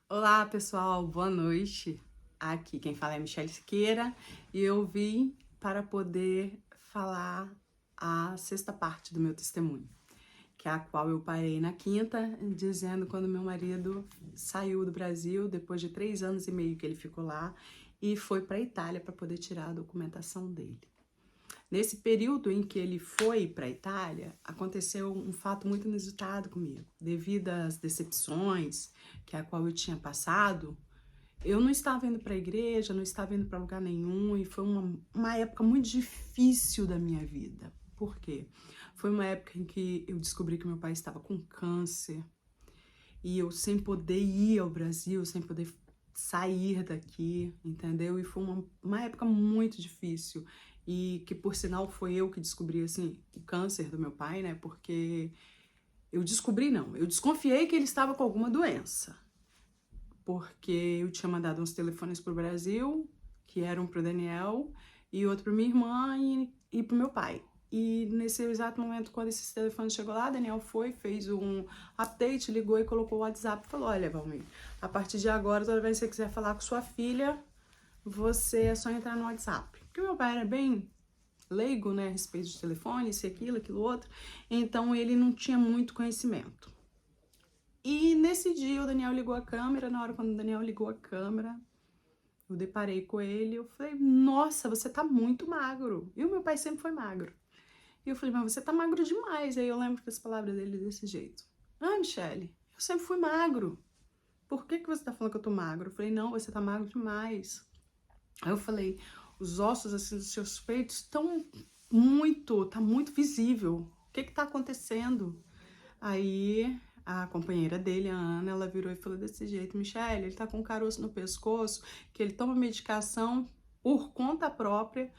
Olá, pessoal, boa noite. Aqui quem fala é Michele Siqueira e eu vim para poder falar a sexta parte do meu testemunho, que é a qual eu parei na quinta, dizendo quando meu marido saiu do Brasil, depois de 3 anos e meio que ele ficou lá, e foi para a Itália para poder tirar a documentação dele. Nesse período em que ele foi para a Itália, aconteceu um fato muito inusitado comigo. Devido às decepções que a qual eu tinha passado, eu não estava indo para a igreja, não estava indo para lugar nenhum, e foi uma época muito difícil da minha vida. Por quê? Foi uma época em que eu descobri que meu pai estava com câncer, e eu sem poder ir ao Brasil, sem poder sair daqui, entendeu? E foi uma época muito difícil, e que por sinal foi eu que descobri, assim, o câncer do meu pai, né? Porque eu descobri, não, eu desconfiei que ele estava com alguma doença, porque eu tinha mandado uns telefones pro Brasil, que eram pro Daniel, e outro pra minha irmã e pro meu pai. E nesse exato momento, quando esses telefones chegou lá, Daniel foi, fez um update, ligou e colocou o WhatsApp e falou: olha, Valmir, a partir de agora, toda vez que você quiser falar com sua filha, você é só entrar no WhatsApp. Porque meu pai era bem leigo, né, a respeito de telefone, isso, aquilo outro, então ele não tinha muito conhecimento. E nesse dia o Daniel ligou a câmera, na hora quando o Daniel ligou a câmera, eu deparei com ele, eu falei, nossa, você tá muito magro. E o meu pai sempre foi magro. E eu falei, mas você tá magro demais. Aí eu lembro que as palavras dele desse jeito. Ah, Michele, eu sempre fui magro. Por que você tá falando que eu tô magro? Eu falei, não, você tá magro demais. Aí eu falei, os ossos assim dos seus peitos estão tá muito visível. O que tá acontecendo? Aí a companheira dele, a Ana, ela virou e falou desse jeito: Michele, ele tá com um caroço no pescoço, que ele toma medicação por conta própria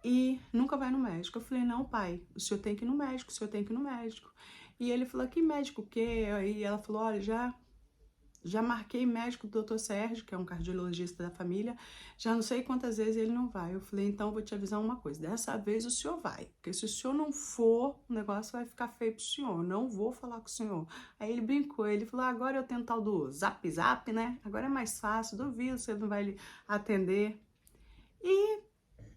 e nunca vai no médico. Eu falei: não, pai, o senhor tem que ir no médico, o senhor tem que ir no médico. E ele falou: que médico o quê? Aí ela falou: olha, já marquei médico do Dr. Sérgio, que é um cardiologista da família, já não sei quantas vezes ele não vai. Eu falei, então vou te avisar uma coisa, dessa vez o senhor vai, porque se o senhor não for, o negócio vai ficar feio pro senhor, não vou falar com o senhor. Aí ele brincou, ele falou, agora eu tenho tal do Zap Zap, né? Agora é mais fácil, duvido, você não vai atender. E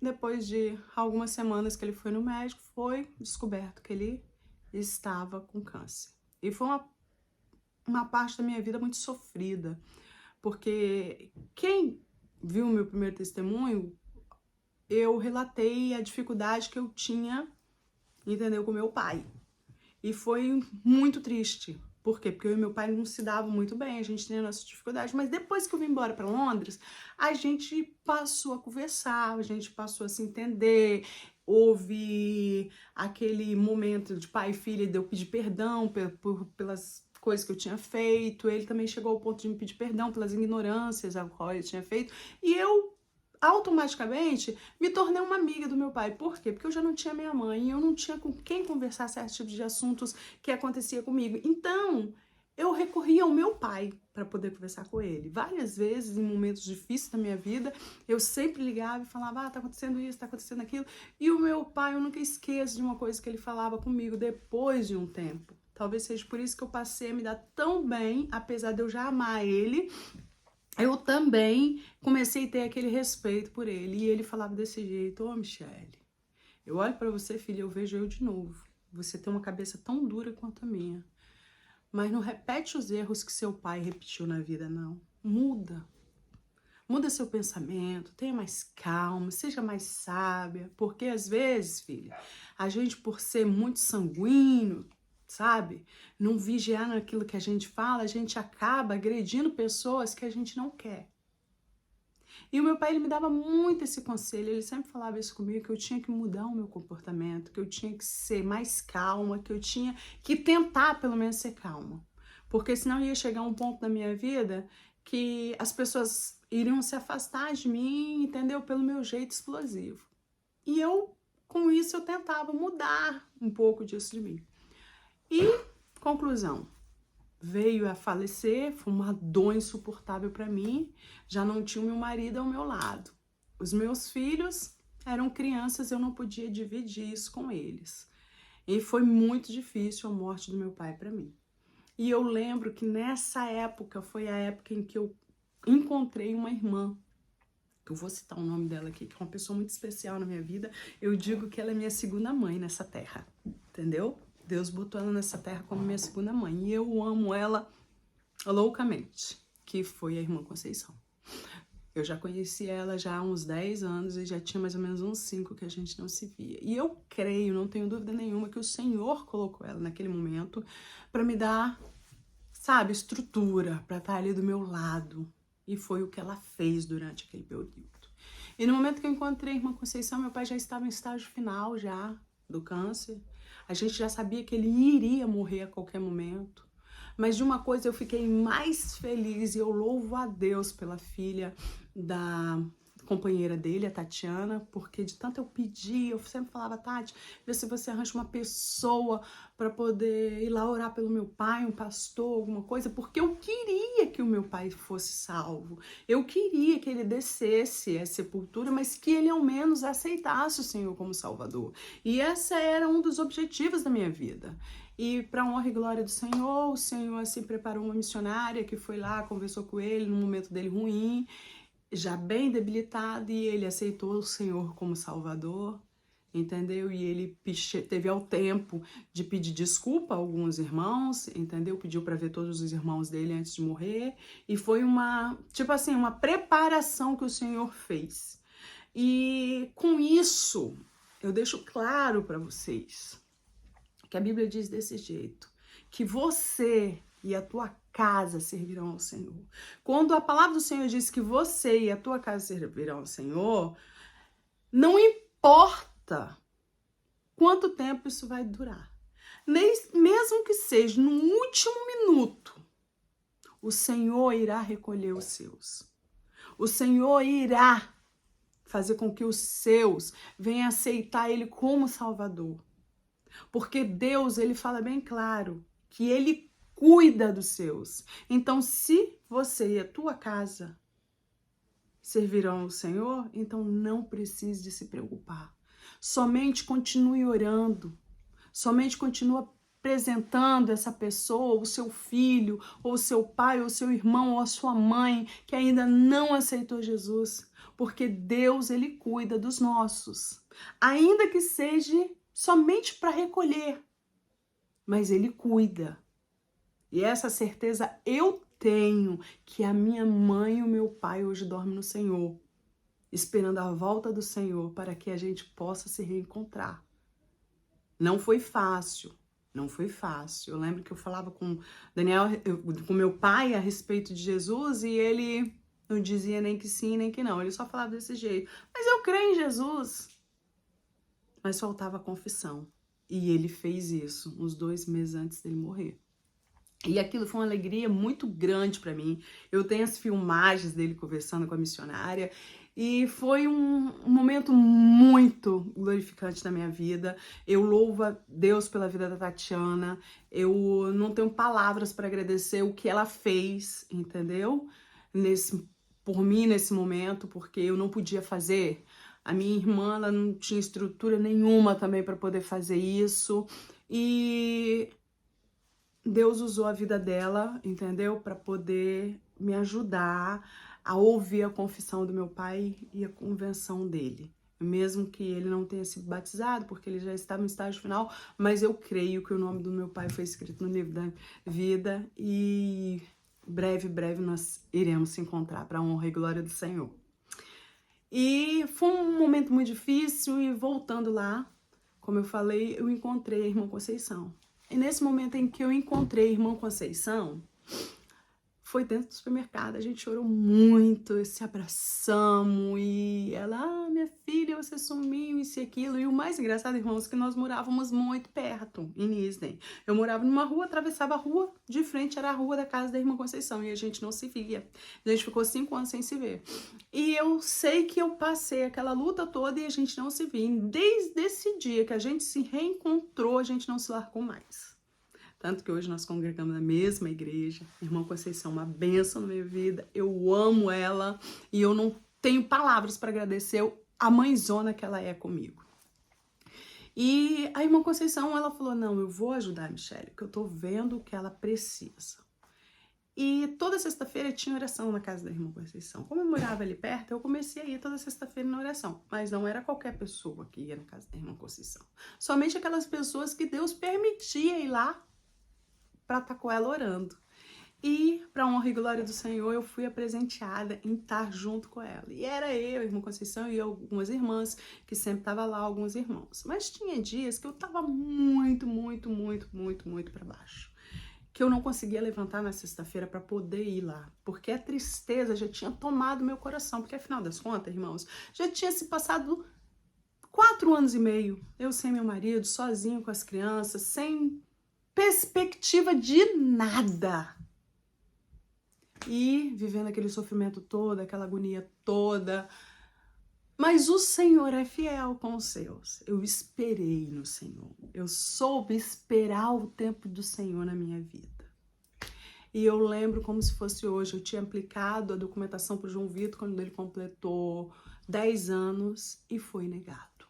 depois de algumas semanas que ele foi no médico, foi descoberto que ele estava com câncer. E foi uma parte da minha vida muito sofrida, porque quem viu o meu primeiro testemunho, eu relatei a dificuldade que eu tinha, entendeu, com meu pai. E foi muito triste. Por quê? Porque eu e meu pai não se davam muito bem, a gente tinha nossas dificuldades, mas depois que eu vim embora para Londres, a gente passou a conversar, a gente passou a se entender, houve aquele momento de pai e filha de eu pedir perdão pelas coisas que eu tinha feito, ele também chegou ao ponto de me pedir perdão pelas ignorâncias a qual eu tinha feito, e eu automaticamente me tornei uma amiga do meu pai. Por quê? Porque eu já não tinha minha mãe e eu não tinha com quem conversar certos tipos de assuntos que acontecia comigo. Então, eu recorri ao meu pai para poder conversar com ele. Várias vezes, em momentos difíceis da minha vida, eu sempre ligava e falava, tá acontecendo isso, tá acontecendo aquilo. E o meu pai, eu nunca esqueço de uma coisa que ele falava comigo depois de um tempo. Talvez seja por isso que eu passei a me dar tão bem, apesar de eu já amar ele, eu também comecei a ter aquele respeito por ele. E ele falava desse jeito, ô Michele, eu olho pra você, filha, eu vejo eu de novo. Você tem uma cabeça tão dura quanto a minha. Mas não repete os erros que seu pai repetiu na vida, não. Muda. Muda seu pensamento, tenha mais calma, seja mais sábia. Porque às vezes, filha, a gente por ser muito sanguíneo, sabe? Não vigiar naquilo que a gente fala, a gente acaba agredindo pessoas que a gente não quer. E o meu pai, ele me dava muito esse conselho, ele sempre falava isso comigo, que eu tinha que mudar o meu comportamento, que eu tinha que ser mais calma, que eu tinha que tentar pelo menos ser calma. Porque senão ia chegar um ponto da minha vida que as pessoas iriam se afastar de mim, entendeu? Pelo meu jeito explosivo. E eu, com isso, eu tentava mudar um pouco disso de mim. E, conclusão, veio a falecer, foi uma dor insuportável para mim, já não tinha o meu marido ao meu lado. Os meus filhos eram crianças, eu não podia dividir isso com eles. E foi muito difícil a morte do meu pai para mim. E eu lembro que nessa época foi a época em que eu encontrei uma irmã, que eu vou citar o nome dela aqui, que é uma pessoa muito especial na minha vida. Eu digo que ela é minha segunda mãe nessa terra, entendeu? Deus botou ela nessa terra como minha segunda mãe. E eu amo ela loucamente, que foi a irmã Conceição. Eu já conheci ela já há uns 10 anos e já tinha mais ou menos uns 5 que a gente não se via. E eu creio, não tenho dúvida nenhuma, que o Senhor colocou ela naquele momento para me dar, sabe, estrutura, para estar ali do meu lado. E foi o que ela fez durante aquele período. E no momento que eu encontrei a irmã Conceição, meu pai já estava em estágio final já do câncer. A gente já sabia que ele iria morrer a qualquer momento. Mas de uma coisa eu fiquei mais feliz e eu louvo a Deus pela filha da companheira dele, a Tatiana, porque de tanto eu pedir, eu sempre falava, Tati, vê se você arranja uma pessoa para poder ir lá orar pelo meu pai, um pastor, alguma coisa, porque eu queria que o meu pai fosse salvo. Eu queria que ele descesse a sepultura, mas que ele ao menos aceitasse o Senhor como Salvador. E esse era um dos objetivos da minha vida. E para honra e glória do Senhor, o Senhor assim preparou uma missionária que foi lá, conversou com ele no momento dele ruim, já bem debilitado, e ele aceitou o Senhor como Salvador, entendeu? E ele teve ao tempo de pedir desculpa a alguns irmãos, entendeu? Pediu para ver todos os irmãos dele antes de morrer, e foi uma, tipo assim, uma preparação que o Senhor fez. E com isso, eu deixo claro para vocês que a Bíblia diz desse jeito, que você e a tua casa servirão ao Senhor. Quando a palavra do Senhor diz que você e a tua casa servirão ao Senhor, não importa quanto tempo isso vai durar. Mesmo que seja no último minuto, o Senhor irá recolher os seus. O Senhor irá fazer com que os seus venham aceitar Ele como Salvador. Porque Deus, ele fala bem claro que ele cuida dos seus. Então, se você e a tua casa servirão ao Senhor, então não precise de se preocupar. Somente continue orando. Somente continue apresentando essa pessoa, o seu filho, ou o seu pai, ou o seu irmão, ou a sua mãe, que ainda não aceitou Jesus. Porque Deus, ele cuida dos nossos. Ainda que seja somente para recolher, mas ele cuida. E essa certeza eu tenho, que a minha mãe e o meu pai hoje dormem no Senhor, esperando a volta do Senhor para que a gente possa se reencontrar. Não foi fácil, não foi fácil. Eu lembro que eu falava com Daniel, com meu pai a respeito de Jesus, e ele não dizia nem que sim, nem que não. Ele só falava desse jeito. Mas eu creio em Jesus. Mas faltava confissão. E ele fez isso uns 2 meses antes dele morrer. E aquilo foi uma alegria muito grande para mim. Eu tenho as filmagens dele conversando com a missionária. E foi um momento muito glorificante na minha vida. Eu louvo a Deus pela vida da Tatiana. Eu não tenho palavras para agradecer o que ela fez, entendeu? Por mim nesse momento, porque eu não podia fazer. A minha irmã, ela não tinha estrutura nenhuma também para poder fazer isso. E Deus usou a vida dela, entendeu? Para poder me ajudar a ouvir a confissão do meu pai e a convenção dele. Mesmo que ele não tenha sido batizado, porque ele já estava em estágio final, mas eu creio que o nome do meu pai foi escrito no livro da vida e breve nós iremos se encontrar para a honra e glória do Senhor. E foi um momento muito difícil e voltando lá, como eu falei, eu encontrei a irmã Conceição. E nesse momento em que eu encontrei a irmã Conceição, foi dentro do supermercado, a gente chorou muito, se abraçamos e ela, minha filha, você sumiu, isso e aquilo. E o mais engraçado, irmãos, é que nós morávamos muito perto, em Nisden. Eu morava numa rua, atravessava a rua, de frente era a rua da casa da irmã Conceição e a gente não se via. A gente ficou 5 anos sem se ver. E eu sei que eu passei aquela luta toda e a gente não se via. E desde esse dia que a gente se reencontrou, a gente não se largou mais. Tanto que hoje nós congregamos na mesma igreja. Irmã Conceição, uma bênção na minha vida. Eu amo ela e eu não tenho palavras para agradecer a mãezona que ela é comigo. E a irmã Conceição, ela falou, não, eu vou ajudar a Michelle, porque eu tô vendo o que ela precisa. E toda sexta-feira tinha oração na casa da irmã Conceição. Como eu morava ali perto, eu comecei a ir toda sexta-feira na oração. Mas não era qualquer pessoa que ia na casa da irmã Conceição. Somente aquelas pessoas que Deus permitia ir lá para estar com ela orando. E, para honra e glória do Senhor, eu fui apresenteada em estar junto com ela. E era eu, a irmã Conceição e algumas irmãs, que sempre estavam lá, alguns irmãos. Mas tinha dias que eu estava muito para baixo. Que eu não conseguia levantar na sexta-feira para poder ir lá, porque a tristeza já tinha tomado meu coração, porque afinal das contas, irmãos, já tinha se passado 4 anos e meio, eu sem meu marido, sozinho com as crianças, sem perspectiva de nada. E vivendo aquele sofrimento todo, aquela agonia toda. Mas o Senhor é fiel com os seus. Eu esperei no Senhor. Eu soube esperar o tempo do Senhor na minha vida. E eu lembro como se fosse hoje. Eu tinha aplicado a documentação para o João Vitor quando ele completou 10 anos e foi negado.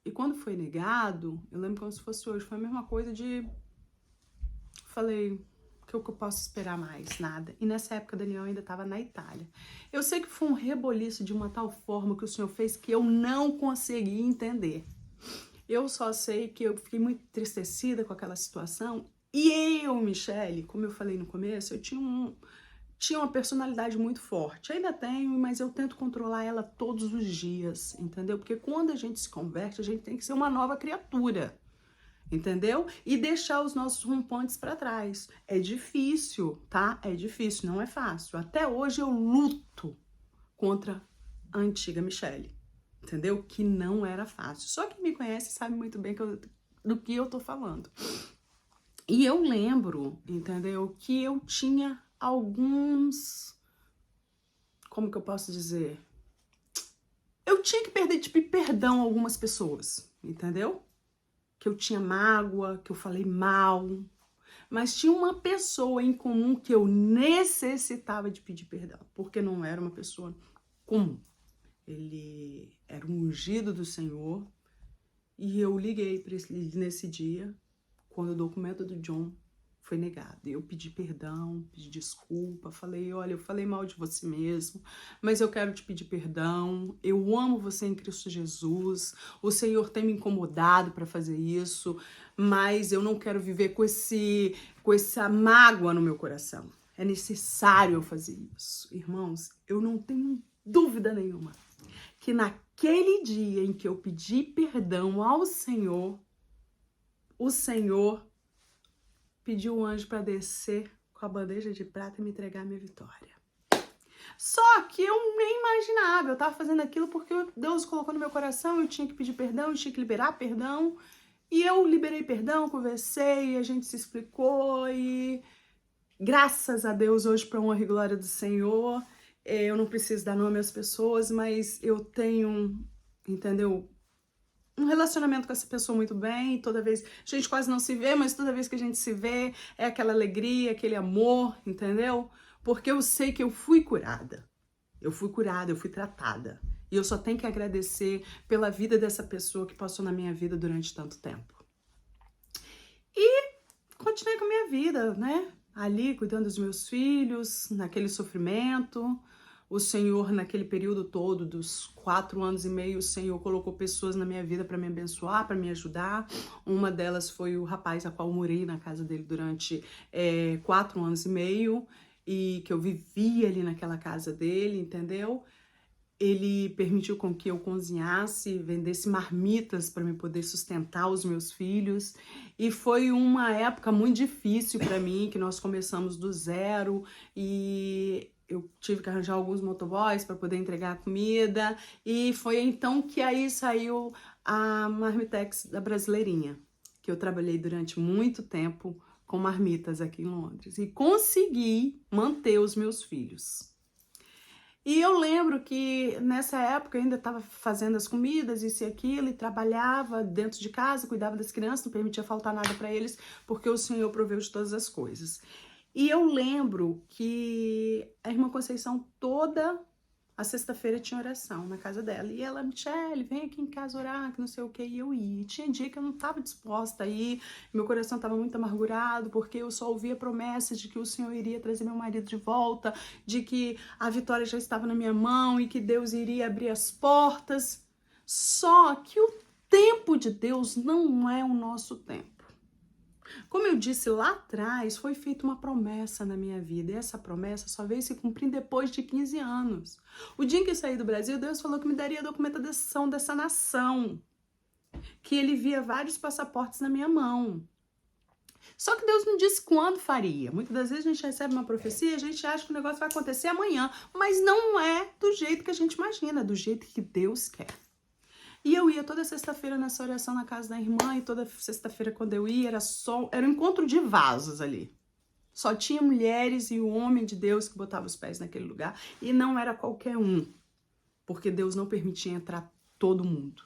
E quando foi negado, eu lembro como se fosse hoje. Foi a mesma coisa de... Falei... que eu posso esperar mais? Nada. E nessa época, Daniel ainda estava na Itália. Eu sei que foi um reboliço de uma tal forma que o Senhor fez que eu não consegui entender. Eu só sei que eu fiquei muito entristecida com aquela situação. E eu, Michelle, como eu falei no começo, eu tinha uma personalidade muito forte. Ainda tenho, mas eu tento controlar ela todos os dias, entendeu? Porque quando a gente se converte, a gente tem que ser uma nova criatura. Entendeu? E deixar os nossos rompantes para trás. É difícil, tá? É difícil, não é fácil. Até hoje eu luto contra a antiga Michelle, entendeu? Que não era fácil. Só quem me conhece sabe muito bem do que eu tô falando. E eu lembro, entendeu? Que eu tinha alguns... Como que eu posso dizer? Eu tinha que pedir perdão a algumas pessoas, entendeu? Que eu tinha mágoa, que eu falei mal, mas tinha uma pessoa em comum que eu necessitava de pedir perdão, porque não era uma pessoa comum. Ele era um ungido do Senhor e eu liguei para ele nesse dia, quando o documento do John foi negado. Eu pedi perdão, pedi desculpa, falei, olha, eu falei mal de você mesmo, mas eu quero te pedir perdão, eu amo você em Cristo Jesus, o Senhor tem me incomodado para fazer isso, mas eu não quero viver com essa mágoa no meu coração. É necessário eu fazer isso. Irmãos, eu não tenho dúvida nenhuma que naquele dia em que eu pedi perdão ao Senhor, o Senhor pediu o anjo para descer com a bandeja de prata e me entregar a minha vitória. Só que eu nem imaginava, eu tava fazendo aquilo porque Deus colocou no meu coração, eu tinha que pedir perdão, eu tinha que liberar perdão. E eu liberei perdão, conversei, a gente se explicou e graças a Deus hoje, para honra e glória do Senhor, eu não preciso dar nome às pessoas, mas eu tenho, entendeu? Um relacionamento com essa pessoa muito bem, toda vez, a gente quase não se vê, mas toda vez que a gente se vê, é aquela alegria, aquele amor, entendeu? Porque eu sei que eu fui curada, eu fui tratada, e eu só tenho que agradecer pela vida dessa pessoa que passou na minha vida durante tanto tempo. E continuei com a minha vida, né? Ali, cuidando dos meus filhos, naquele sofrimento. O Senhor, naquele período todo, dos 4 anos e meio, o Senhor colocou pessoas na minha vida para me abençoar, para me ajudar. Uma delas foi o rapaz a qual eu morei na casa dele durante 4 anos e meio, e que eu vivia ali naquela casa dele, entendeu? Ele permitiu com que eu cozinhasse, vendesse marmitas para me poder sustentar os meus filhos. E foi uma época muito difícil para mim, que nós começamos do zero e eu tive que arranjar alguns motoboys para poder entregar a comida. E foi então que aí saiu a Marmitex da Brasileirinha, que eu trabalhei durante muito tempo com marmitas aqui em Londres. E consegui manter os meus filhos. E eu lembro que nessa época eu ainda estava fazendo as comidas, isso e aquilo, e trabalhava dentro de casa, cuidava das crianças, não permitia faltar nada para eles, porque o Senhor proveu de todas as coisas. E eu lembro que a irmã Conceição toda A sexta-feira tinha oração na casa dela. E ela, Michele, vem aqui em casa orar, que não sei o que. E eu ia. E tinha dia que eu não estava disposta a ir. Meu coração estava muito amargurado, porque eu só ouvia promessas de que o Senhor iria trazer meu marido de volta, de que a vitória já estava na minha mão e que Deus iria abrir as portas. Só que o tempo de Deus não é o nosso tempo. Como eu disse lá atrás, foi feita uma promessa na minha vida, e essa promessa só veio se cumprir depois de 15 anos. O dia em que eu saí do Brasil, Deus falou que me daria a documentação dessa nação, que ele via vários passaportes na minha mão. Só que Deus não disse quando faria. Muitas das vezes a gente recebe uma profecia e a gente acha que o negócio vai acontecer amanhã, mas não é do jeito que a gente imagina, é do jeito que Deus quer. E eu ia toda sexta-feira nessa oração na casa da irmã, e toda sexta-feira quando eu ia era um encontro de vasos ali. Só tinha mulheres e o homem de Deus que botava os pés naquele lugar, e não era qualquer um, porque Deus não permitia entrar todo mundo.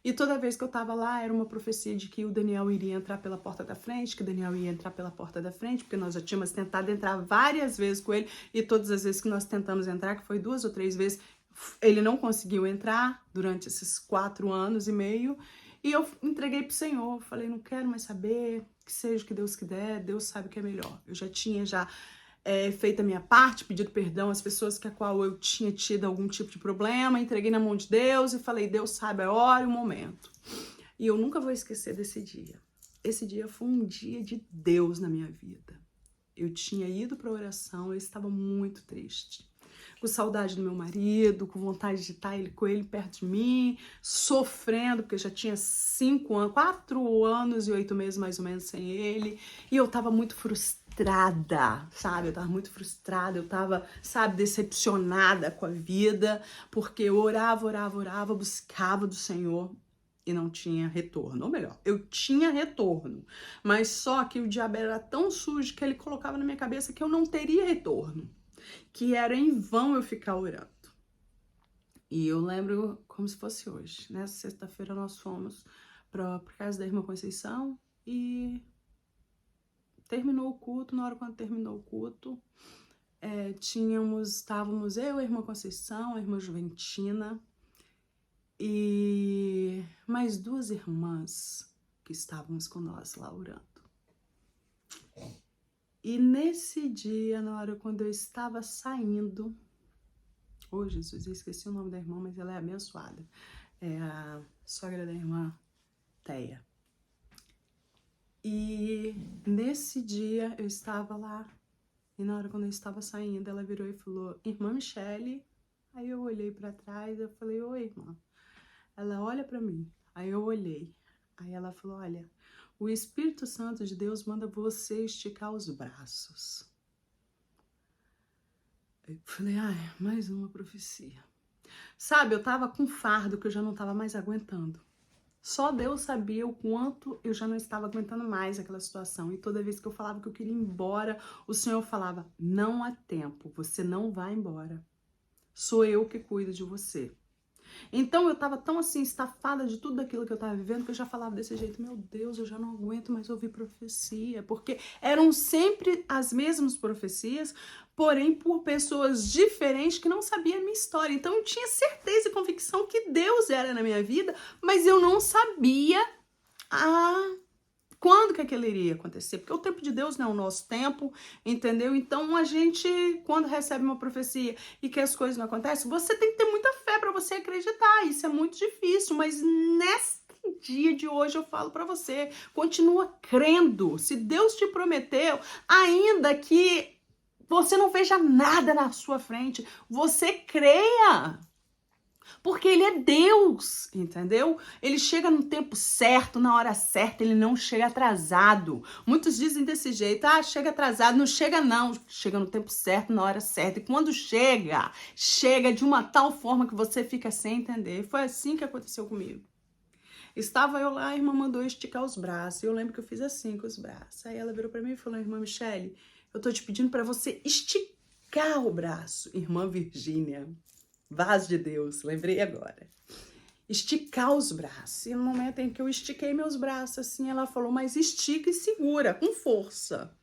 E toda vez que eu tava lá, era uma profecia de que o Daniel iria entrar pela porta da frente, que o Daniel ia entrar pela porta da frente, porque nós já tínhamos tentado entrar várias vezes com ele, e todas as vezes que nós tentamos entrar, que foi 2 ou 3 vezes, ele não conseguiu entrar durante esses 4 anos e meio, e eu entreguei pro Senhor, falei, não quero mais saber, que seja o que Deus quiser, Deus sabe o que é melhor. Eu já tinha feito a minha parte, pedido perdão às pessoas com a qual eu tinha tido algum tipo de problema, entreguei na mão de Deus e falei, Deus sabe a hora e o momento. E eu nunca vou esquecer desse dia. Esse dia foi um dia de Deus na minha vida. Eu tinha ido para a oração, eu estava muito triste, com saudade do meu marido, com vontade de estar com ele perto de mim, sofrendo, porque eu já tinha 4 anos e 8 meses mais ou menos sem ele, e eu tava muito frustrada, sabe? Eu tava muito frustrada, eu tava, sabe, decepcionada com a vida, porque eu orava, buscava do Senhor e não tinha retorno. Ou melhor, eu tinha retorno, mas só que o diabo era tão sujo que ele colocava na minha cabeça que eu não teria retorno, que era em vão eu ficar orando. E eu lembro como se fosse hoje. Nessa sexta-feira nós fomos para casa da irmã Conceição e terminou o culto. Na hora quando terminou o culto, estávamos eu, a irmã Conceição, a irmã Juventina e mais 2 irmãs que estávamos com nós lá orando. E nesse dia, na hora quando eu estava saindo, Jesus, eu esqueci o nome da irmã, mas ela é abençoada, é a sogra da irmã Teia. E nesse dia eu estava lá, e na hora quando eu estava saindo, ela virou e falou, irmã Michele. Aí eu olhei para trás, eu falei, oi, irmã. Ela olha para mim, aí eu olhei, aí ela falou, olha, o Espírito Santo de Deus manda você esticar os braços. Eu falei, ai, mais uma profecia. Sabe, eu tava com fardo que eu já não tava mais aguentando. Só Deus sabia o quanto eu já não estava aguentando mais aquela situação. E toda vez que eu falava que eu queria ir embora, o Senhor falava, não há tempo, você não vai embora. Sou eu que cuido de você. Então eu tava tão assim, estafada de tudo aquilo que eu tava vivendo, que eu já falava desse jeito, meu Deus, eu já não aguento mais ouvir profecia, porque eram sempre as mesmas profecias, porém por pessoas diferentes que não sabiam a minha história. Então eu tinha certeza e convicção que Deus era na minha vida, mas eu não sabia quando que aquilo iria acontecer, porque o tempo de Deus não é o nosso tempo, entendeu? Então a gente, quando recebe uma profecia e que as coisas não acontecem, você tem que ter muita fé para você acreditar, isso é muito difícil, mas nesse dia de hoje eu falo para você, continua crendo, se Deus te prometeu, ainda que você não veja nada na sua frente, você creia. Porque ele é Deus, entendeu? Ele chega no tempo certo, na hora certa, ele não chega atrasado. Muitos dizem desse jeito, chega atrasado, não chega não. Chega no tempo certo, na hora certa. E quando chega, chega de uma tal forma que você fica sem entender. Foi assim que aconteceu comigo. Estava eu lá, a irmã mandou esticar os braços. Eu lembro que eu fiz assim com os braços. Aí ela virou pra mim e falou, irmã Michele, eu tô te pedindo pra você esticar o braço. Irmã Virgínia. Vaso de Deus, lembrei agora. Esticar os braços. E no momento em que eu estiquei meus braços assim, ela falou, mas estica e segura, com força.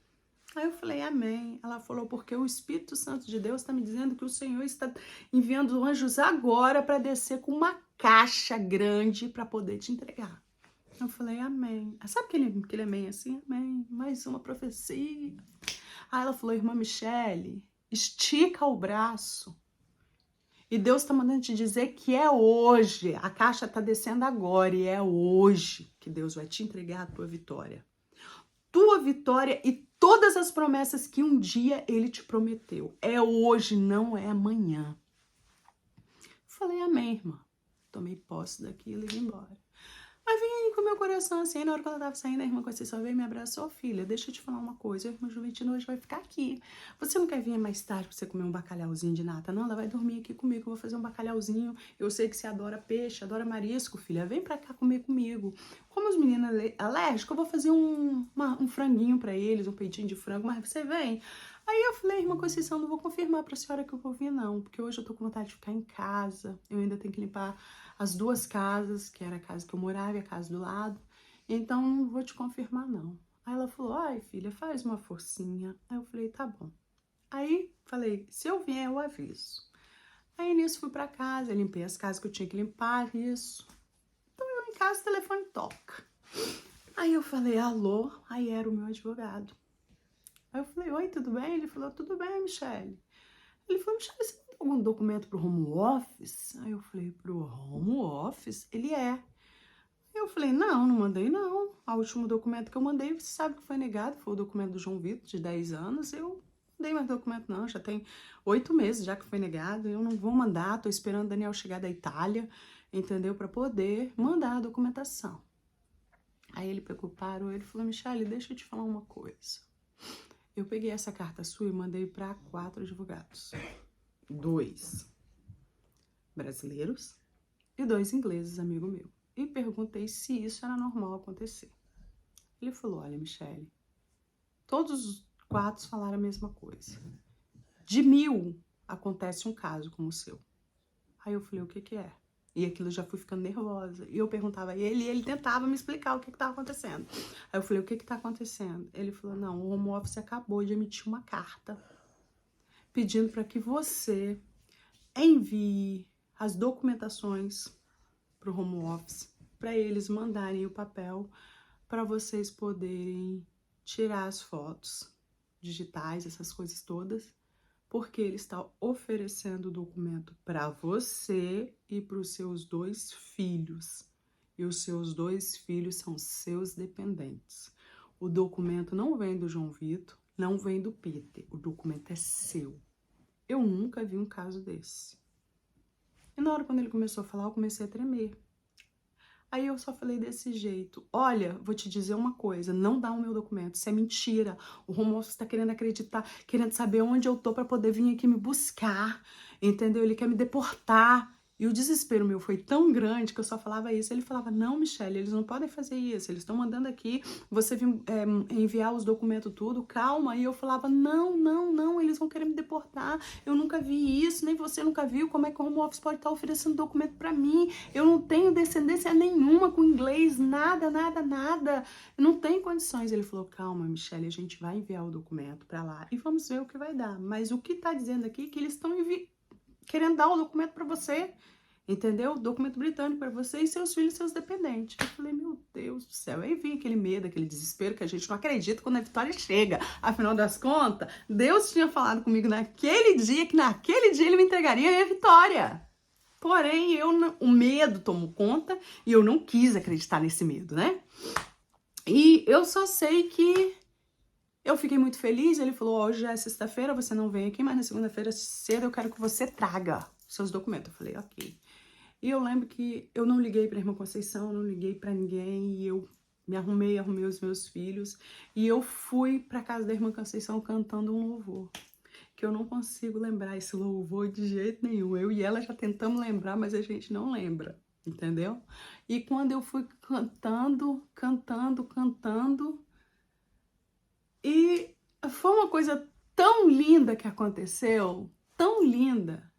Aí eu falei, amém. Ela falou, porque o Espírito Santo de Deus está me dizendo que o Senhor está enviando anjos agora para descer com uma caixa grande para poder te entregar. Eu falei, amém. Sabe aquele amém assim? Amém. Mais uma profecia. Aí ela falou, irmã Michele, estica o braço. E Deus está mandando te dizer que é hoje. A caixa está descendo agora e é hoje que Deus vai te entregar a tua vitória. Tua vitória e todas as promessas que um dia Ele te prometeu. É hoje, não é amanhã. Falei, amém, irmã. Tomei posse daquilo e vim embora. Mas vim com o meu coração assim, na hora que ela tava saindo, a irmã Conceição veio e me abraçou, filha, deixa eu te falar uma coisa, a irmã Juventina hoje vai ficar aqui. Você não quer vir mais tarde pra você comer um bacalhauzinho de nata? Não, ela vai dormir aqui comigo, eu vou fazer um bacalhauzinho. Eu sei que você adora peixe, adora marisco, filha, vem pra cá comer comigo. Como os meninos alérgicos, eu vou fazer um franguinho pra eles, um peitinho de frango, mas você vem. Aí eu falei, irmã Conceição, não vou confirmar pra senhora que eu vou vir não, porque hoje eu tô com vontade de ficar em casa, eu ainda tenho que limpar as duas casas, que era a casa que eu morava e a casa do lado, então não vou te confirmar não. Aí ela falou, ai filha, faz uma forcinha. Aí eu falei, tá bom. Aí falei, se eu vier eu aviso. Aí nisso fui pra casa, limpei as casas que eu tinha que limpar, isso. Então eu em casa, o telefone toca. Aí eu falei, alô, aí era o meu advogado. Aí eu falei, oi, tudo bem? Ele falou, tudo bem, Michele. Ele falou, Michele, você mandou algum documento pro home office? Aí eu falei, pro home office? Ele é. Aí eu falei, não mandei não. O último documento que eu mandei, você sabe que foi negado, foi o documento do João Vitor, de 10 anos. Eu não dei mais documento não, já tem 8 meses já que foi negado. Eu não vou mandar, tô esperando o Daniel chegar da Itália, entendeu? Pra poder mandar a documentação. Aí ele pegou, parou, ele falou, Michele, deixa eu te falar uma coisa. Eu peguei essa carta sua e mandei para 4 advogados. 2 brasileiros e 2 ingleses, amigo meu. E perguntei se isso era normal acontecer. Ele falou, olha, Michele, todos os 4 falaram a mesma coisa. De 1000 acontece um caso como o seu. Aí eu falei, o que que é? E aquilo já fui ficando nervosa. E eu perguntava a ele e ele tentava me explicar o que estava acontecendo. Aí eu falei, o que está acontecendo? Ele falou, não, o home office acabou de emitir uma carta pedindo para que você envie as documentações para o home office, para eles mandarem o papel para vocês poderem tirar as fotos digitais, essas coisas todas, porque ele está oferecendo o documento para você e para os seus 2 filhos. E os seus 2 filhos são seus dependentes. O documento não vem do João Vitor, não vem do Peter. O documento é seu. Eu nunca vi um caso desse. E na hora quando ele começou a falar, eu comecei a tremer. Aí eu só falei desse jeito, olha, vou te dizer uma coisa, não dá o meu documento, isso é mentira. O home office está querendo acreditar, querendo saber onde eu tô para poder vir aqui me buscar, entendeu? Ele quer me deportar. E o desespero meu foi tão grande que eu só falava isso. Ele falava, não, Michele, eles não podem fazer isso, eles estão mandando aqui você vir, enviar os documentos tudo, calma. E eu falava, não, eles vão querer me deportar, eu nunca vi isso, nem você nunca viu, como é que o home office pode estar oferecendo documento para mim? Eu não tenho descendência nenhuma com inglês, nada, não tem condições. Ele falou, calma, Michele, a gente vai enviar o documento para lá e vamos ver o que vai dar. Mas o que tá dizendo aqui é que eles estão querendo dar o documento para você, entendeu? Documento britânico para você e seus filhos e seus dependentes. Eu falei, meu Deus do céu. Aí vinha aquele medo, aquele desespero que a gente não acredita quando a vitória chega. Afinal das contas, Deus tinha falado comigo naquele dia, que naquele dia ele me entregaria a minha vitória. Porém, o medo tomou conta e eu não quis acreditar nesse medo, né? E eu só sei que eu fiquei muito feliz, ele falou, hoje já é sexta-feira, você não vem aqui, mas na segunda-feira cedo eu quero que você traga seus documentos. Eu falei, ok. E eu lembro que eu não liguei pra irmã Conceição, não liguei pra ninguém, e eu me arrumei os meus filhos, e eu fui pra casa da irmã Conceição cantando um louvor, que eu não consigo lembrar esse louvor de jeito nenhum. Eu e ela já tentamos lembrar, mas a gente não lembra, entendeu? E quando eu fui cantando, e foi uma coisa tão linda que aconteceu, tão linda,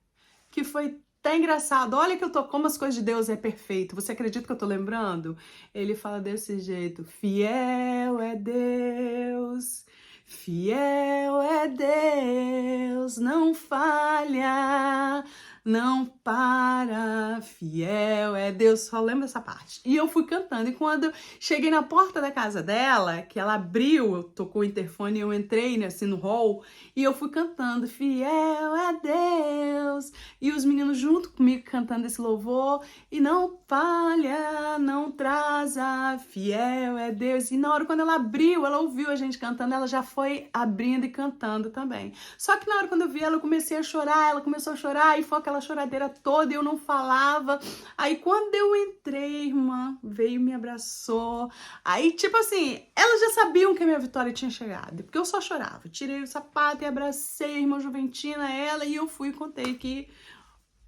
que foi até engraçado. Olha que eu tô, como as coisas de Deus é perfeito. Você acredita que eu tô lembrando? Ele fala desse jeito, fiel é Deus, Fiel é Deus, não falha, não para, fiel é Deus. Só lembro essa parte. E eu fui cantando. E quando cheguei na porta da casa dela, que ela abriu, tocou o interfone e eu entrei, né, assim, no hall, e eu fui cantando, fiel é Deus. E os meninos junto comigo cantando esse louvor. E não falha, não traza, fiel é Deus. E na hora quando ela abriu, ela ouviu a gente cantando, ela já foi abrindo e cantando também. Só que na hora quando eu vi ela, eu comecei a chorar, ela começou a chorar, e foi aquela choradeira toda, e eu não falava. Aí quando eu entrei, irmã, veio e me abraçou. Aí, tipo assim, elas já sabiam que a minha vitória tinha chegado, porque eu só chorava. Tirei o sapato e abracei a irmã Juventina, ela, e eu fui e contei que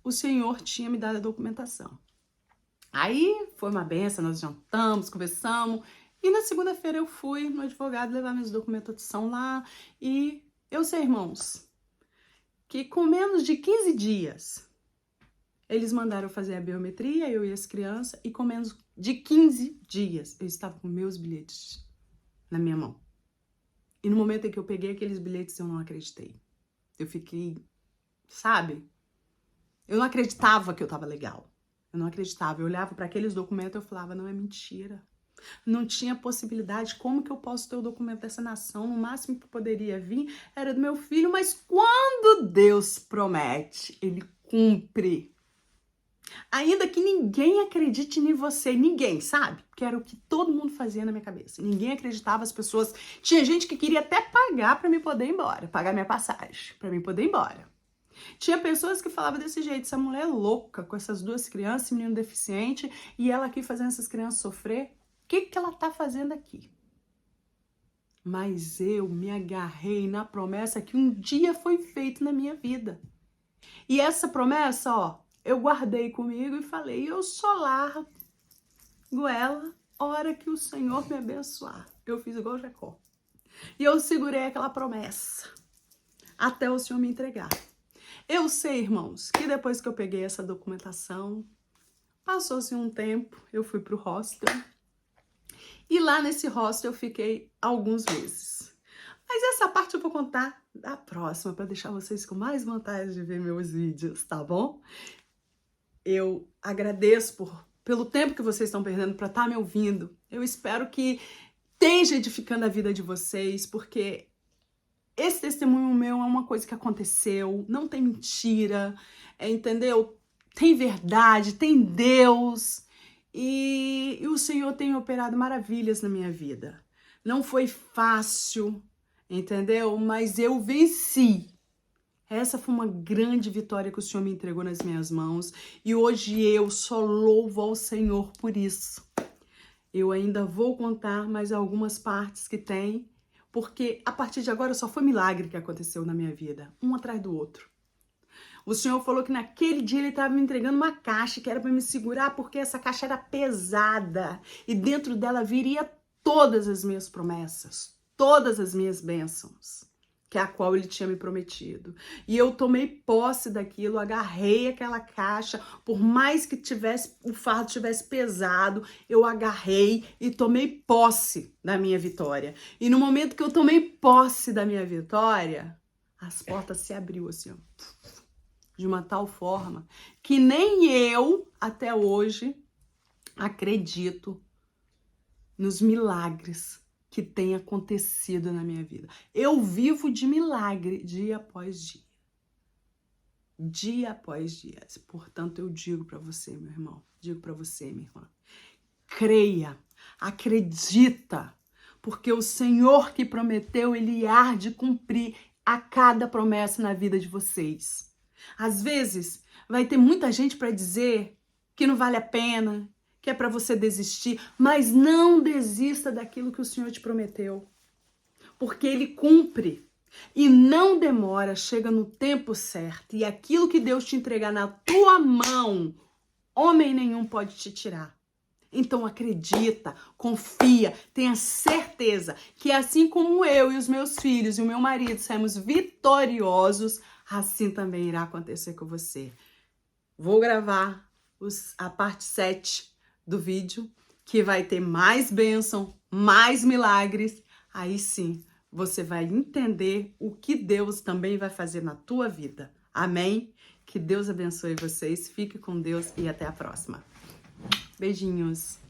o Senhor tinha me dado a documentação. Aí foi uma benção, nós jantamos, conversamos, e na segunda-feira eu fui no advogado levar minhas documentação lá, e eu sei, irmãos, que com menos de 15 dias, eles mandaram fazer a biometria, eu e as crianças, e com menos de 15 dias, eu estava com meus bilhetes na minha mão. E no momento em que eu peguei aqueles bilhetes, eu não acreditei. Eu fiquei, sabe? Eu não acreditava que eu estava legal. Eu não acreditava. Eu olhava para aqueles documentos e eu falava, não é mentira. Não tinha possibilidade. Como que eu posso ter o documento dessa nação? No máximo que poderia vir era do meu filho. Mas quando Deus promete, Ele cumpre. Ainda que ninguém acredite em você. Ninguém, sabe? Que era o que todo mundo fazia na minha cabeça. Ninguém acreditava, as pessoas... Tinha gente que queria até pagar para me poder ir embora. Pagar minha passagem para mim poder ir embora. Tinha pessoas que falavam desse jeito, essa mulher é louca com essas duas crianças, menino deficiente, e ela aqui fazendo essas crianças sofrer. O que ela tá fazendo aqui? Mas eu me agarrei na promessa que um dia foi feito na minha vida. E essa promessa, ó, eu guardei comigo e falei, eu só largo ela a hora que o Senhor me abençoar. Eu fiz igual Jacó. E eu segurei aquela promessa até o Senhor me entregar. Eu sei, irmãos, que depois que eu peguei essa documentação, passou-se um tempo, eu fui pro hostel. E lá nesse hostel eu fiquei alguns meses. Mas essa parte eu vou contar da próxima, para deixar vocês com mais vontade de ver meus vídeos, tá bom? Eu agradeço pelo tempo que vocês estão perdendo para estar me ouvindo. Eu espero que esteja edificando a vida de vocês, porque esse testemunho meu é uma coisa que aconteceu, não tem mentira, entendeu? Tem verdade, tem Deus, e o Senhor tem operado maravilhas na minha vida. Não foi fácil, entendeu? Mas eu venci. Essa foi uma grande vitória que o Senhor me entregou nas minhas mãos, e hoje eu só louvo ao Senhor por isso. Eu ainda vou contar mais algumas partes que tem, porque a partir de agora só foi milagre que aconteceu na minha vida, um atrás do outro. O Senhor falou que naquele dia Ele estava me entregando uma caixa que era para me segurar, porque essa caixa era pesada e dentro dela viria todas as minhas promessas, todas as minhas bênçãos, que é a qual Ele tinha me prometido. E eu tomei posse daquilo, agarrei aquela caixa, por mais que o fardo tivesse pesado, eu agarrei e tomei posse da minha vitória. E no momento que eu tomei posse da minha vitória, as portas se abriu assim, ó, de uma tal forma que nem eu, até hoje, acredito nos milagres que tem acontecido na minha vida. Eu vivo de milagre dia após dia. Dia após dia. Portanto, eu digo para você, meu irmão, digo para você, minha irmã, creia, acredita, porque o Senhor que prometeu, Ele há de cumprir a cada promessa na vida de vocês. Às vezes, vai ter muita gente para dizer que não vale a pena, que é para você desistir, mas não desista daquilo que o Senhor te prometeu, porque Ele cumpre e não demora, chega no tempo certo, e aquilo que Deus te entregar na tua mão, homem nenhum pode te tirar. Então acredita, confia, tenha certeza que assim como eu e os meus filhos e o meu marido saímos vitoriosos, assim também irá acontecer com você. Vou gravar a parte 7 do vídeo, que vai ter mais bênção, mais milagres. Aí sim, você vai entender o que Deus também vai fazer na tua vida. Amém? Que Deus abençoe vocês, fique com Deus e até a próxima. Beijinhos!